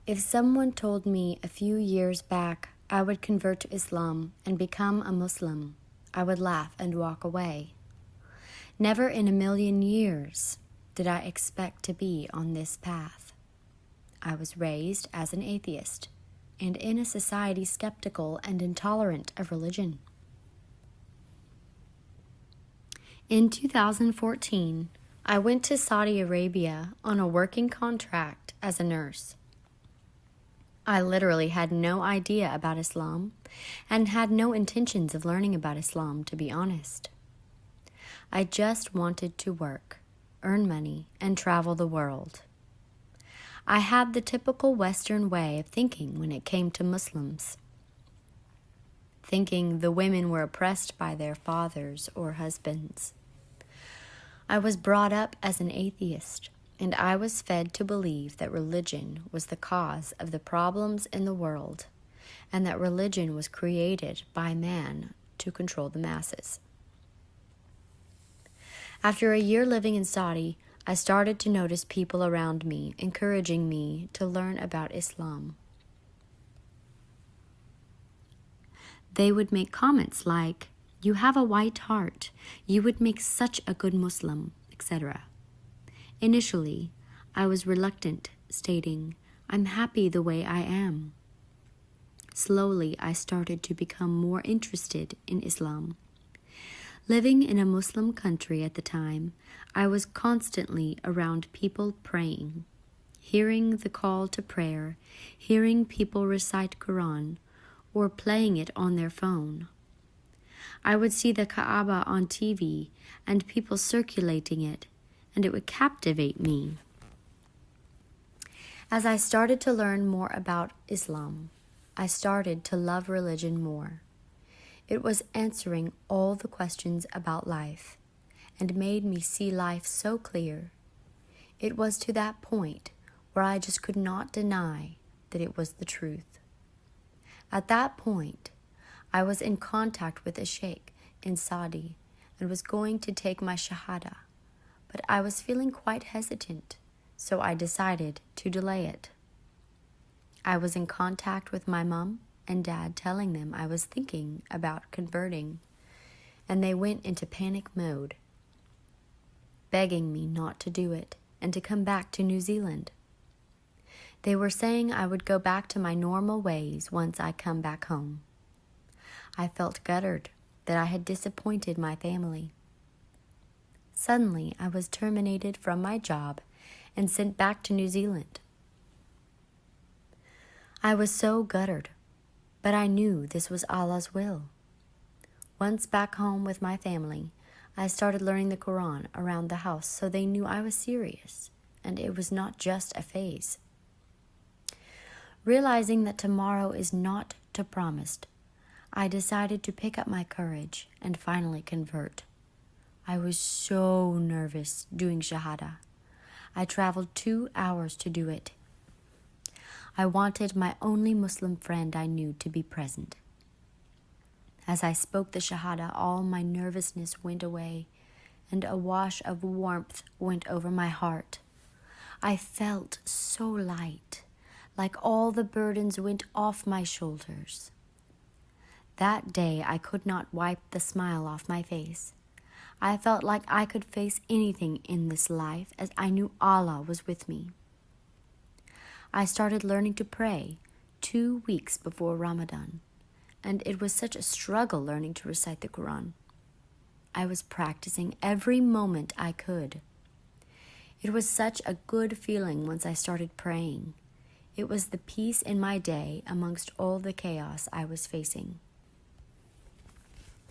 If someone told me a few years back I would convert to Islam and become a Muslim, I would laugh and walk away. Never in a million years did I expect to be on this path. I was raised as an atheist and in a society skeptical and intolerant of religion. In 2014, I went to Saudi Arabia on a working contract as a nurse. I literally had no idea about Islam and had no intentions of learning about Islam, to be honest. I just wanted to work, earn money, and travel the world. I had the typical Western way of thinking when it came to Muslims, thinking the women were oppressed by their fathers or husbands. I was brought up as an atheist, and I was fed to believe that religion was the cause of the problems in the world, and that religion was created by man to control the masses. After a year living in Saudi, I started to notice people around me encouraging me to learn about Islam. They would make comments like, "You have a white heart, you would make such a good Muslim," etc. Initially, I was reluctant, stating, "I'm happy the way I am." Slowly, I started to become more interested in Islam. Living in a Muslim country at the time, I was constantly around people praying, hearing the call to prayer, hearing people recite Quran, or playing it on their phone. I would see the Kaaba on TV and people circulating it, and it would captivate me. As I started to learn more about Islam, I started to love religion more. It was answering all the questions about life and made me see life so clear. It was to that point where I just could not deny that it was the truth. At that point, I was in contact with a sheikh in Saudi and was going to take my shahada, but I was feeling quite hesitant, so I decided to delay it. I was in contact with my mom and dad, telling them I was thinking about converting, and they went into panic mode, begging me not to do it and to come back to New Zealand. They were saying I would go back to my normal ways once I come back home. I felt gutted that I had disappointed my family. Suddenly, I was terminated from my job and sent back to New Zealand. I was so gutted, but I knew this was Allah's will. Once back home with my family, I started learning the Quran around the house so they knew I was serious and it was not just a phase. Realizing that tomorrow is not to promised, I decided to pick up my courage and finally convert. I was so nervous doing Shahada. I traveled 2 hours to do it. I wanted my only Muslim friend I knew to be present. As I spoke the Shahada, all my nervousness went away, and a wash of warmth went over my heart. I felt so light, like all the burdens went off my shoulders. That day, I could not wipe the smile off my face. I felt like I could face anything in this life as I knew Allah was with me. I started learning to pray 2 weeks before Ramadan, and it was such a struggle learning to recite the Quran. I was practicing every moment I could. It was such a good feeling once I started praying. It was the peace in my day amongst all the chaos I was facing.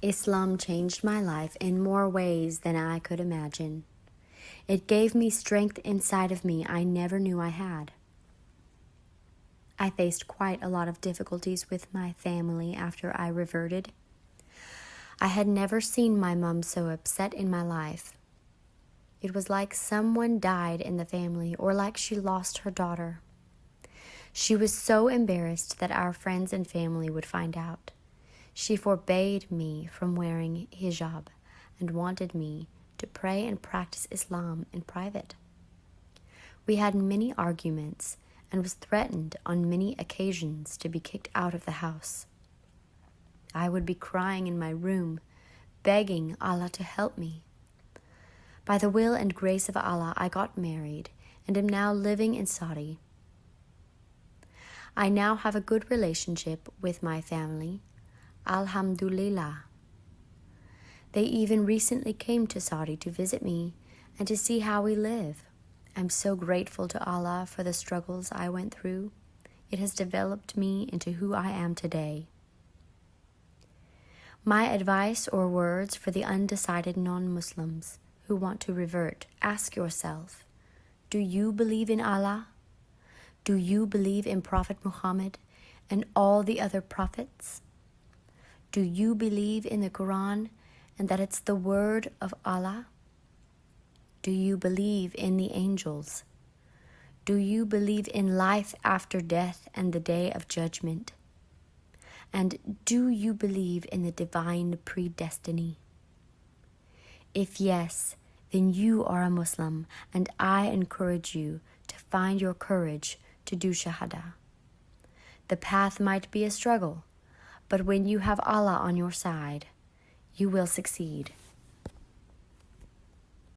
Islam changed my life in more ways than I could imagine. It gave me strength inside of me I never knew I had. I faced quite a lot of difficulties with my family after I reverted. I had never seen my mom so upset in my life. It was like someone died in the family or like she lost her daughter. She was so embarrassed that our friends and family would find out. She forbade me from wearing hijab and wanted me to pray and practice Islam in private. We had many arguments, and was threatened on many occasions to be kicked out of the house. I would be crying in my room, begging Allah to help me. By the will and grace of Allah, I got married and am now living in Saudi. I now have a good relationship with my family. Alhamdulillah. They even recently came to Saudi to visit me and to see how we live. I'm so grateful to Allah for the struggles I went through. It has developed me into who I am today. My advice or words for the undecided non-Muslims who want to revert, ask yourself, do you believe in Allah? Do you believe in Prophet Muhammad and all the other prophets? Do you believe in the Quran and that it's the word of Allah? Do you believe in the angels? Do you believe in life after death and the day of judgment? And do you believe in the divine predestiny? If yes, then you are a Muslim, and I encourage you to find your courage to do Shahada. The path might be a struggle, but when you have Allah on your side, you will succeed.